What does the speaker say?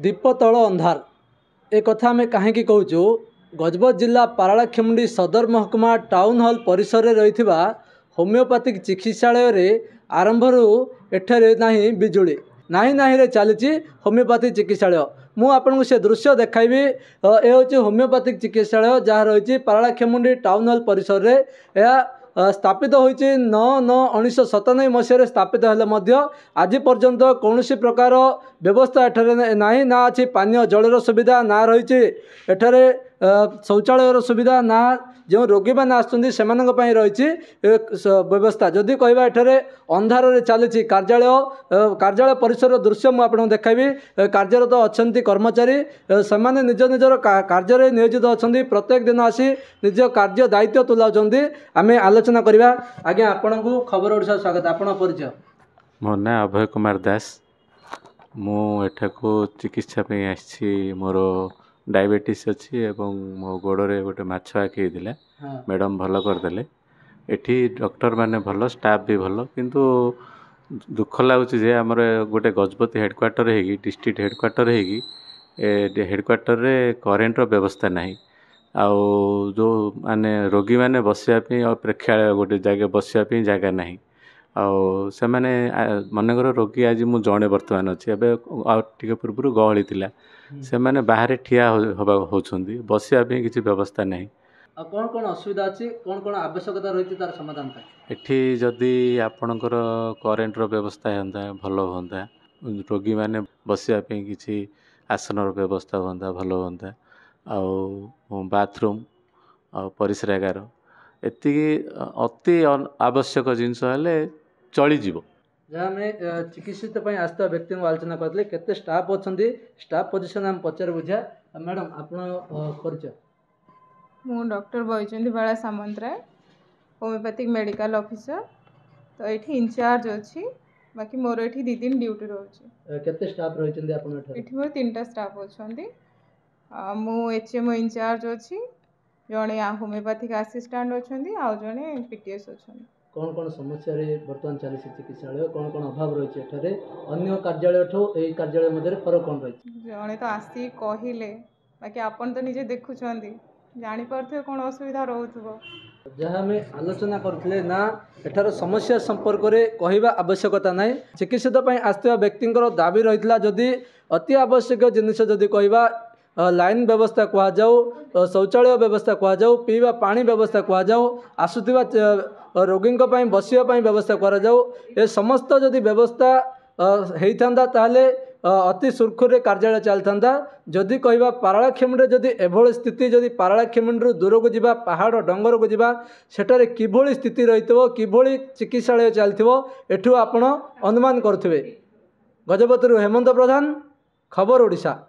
दीप तल अंधार ए कथा आम कहीं कहूँ गजपत जिला पारालाखेमुंडी सदर महकुमा टाउन हॉल परिसर में रही होमियोपैथिक चिकित्सालय रे आरंभरू एठरे नाही बिजुली नाही नाही रे चली होमियोपैथिक चिकित्सालय मु आपको से दृश्य देखाइबी। ए हूँ होमियोपैथिक चिकित्सालय जहाँ रही पारालाखेमुंडी टाउन हॉल परिसर रे स्थापित होती 9/9/1997 मसीह स्थापित हेले आज पर्यंत कौन प्रकार व्यवस्था एठारे नाही ना अच्छी पानीय जलर सुविधा ना रही एठारे शौचालय सुविधा ना जो रोगी मैंने आसुँच से रही व्यवस्था जदि कहवा एठारे अंधार चली कार्यालय परिसर दृश्य मुझे देखाइबी। कार्यरत अच्छा कर्मचारी से निज निजर कार्य नियोजित अच्छा प्रत्येक दिन आसी निज कार्य दायित्व तुलाऊँच आम आलोचना करवा। आज्ञा आपण को खबर ओडिशा स्वागत। आपण परिचय? मो ना अभय कुमार दास। मुझे चिकित्सा आसी मोर डायबिटीज अच्छी एवं मो गोड़े गोटे माछ आखि होता मैडम भल करदे। एठी डॉक्टर माने भल स्टाफ भी भल किंतु दुख लगुच आमर गोटे गजपति हेडक्वार्टर होगी डिस्ट्रिक्ट हेडक्वार्टर होगी हेडक्वार्टर रे करेन्ट व्यवस्था नहीं आउ जो माने रोगी माने बसापी और प्रेक्षालय गोटे जगह बसापी जगह नहीं आउ से माने मनकर रोगी आज मु जड़े बर्तमान अच्छे टे पूर्व गहली थिला से माने बाहर ठिया होछंदी बसापी किसी व्यवस्था नहीं। कौन कौन असुविधा अच्छी कौन कौन आवश्यकता रही तार समाधान एठी जदि आपणकर करेन्ट व्यवस्था होता भल होता रोगी माने बसापी किसी आसन व्यवस्था होता भल होता आउ बाथरूम आ परिश्रागार एति अति आवश्यक जिनस चलीज जहाँ आम चिकित्सित आसता व्यक्ति आलोचना करते केते स्टाफ अच्छा स्टाफ पोजिशन आम पचार बुझा। मैडम आपण परिचय? मु डॉक्टर बैजयंती बाला सामंतराय होमियोपैथिक मेडिकल ऑफिसर तो ये इंचार्ज अच्छी बाकी मोर ये 2 दिन ड्यूटी रोचे। केते स्टाफ रही आपण एठी मोर 3टा स्टाफ अच्छी मु एचएमओ इंचार्ज अच्छी जड़े होमियोपैथिक असिस्टेंट अच्छी आउ जड़े पीटीएस अच्छी। कौन कौन समस्या बर्तमान चली चिकित्सालय कौन कौन अभाव रही है अन्य कार्यालय ठो यही कार्यालय मध्य फरक कौन रही? जड़े तो आसी कहले बाकी आपन तो निजे देखुं जापारे कौन असुविधा रोथबो जहाँ आम आलोचना करते ना एठार समस्या संपर्क में कहवा आवश्यकता ना चिकित्सित आसवा व्यक्ति दाबी रही जदि अति आवश्यक जिनिस जदि कहवा लाइन व्यवस्था कहुँ शौचालय व्यवस्था कहुँ पीवा पानी व्यवस्था कहुँ आसुवा रोगी बसवाई व्यवस्था कराऊ ए समस्त जदि व्यवस्था होता ताले अति सुरखुरे कार्यालय चलता। जदि कहवा पारालाखेमुंडी जदि एभली स्थिति जदि पारालाखेमुंडी दूर को जावा पहाड़ डंगर को जावा सेठारे किभली स्थिति रही किभली चिकित्सालय चलथिबो एठू आपण अनुमान करुथिबे। गजपतिरु हेमंत प्रधान, खबर ओडिशा।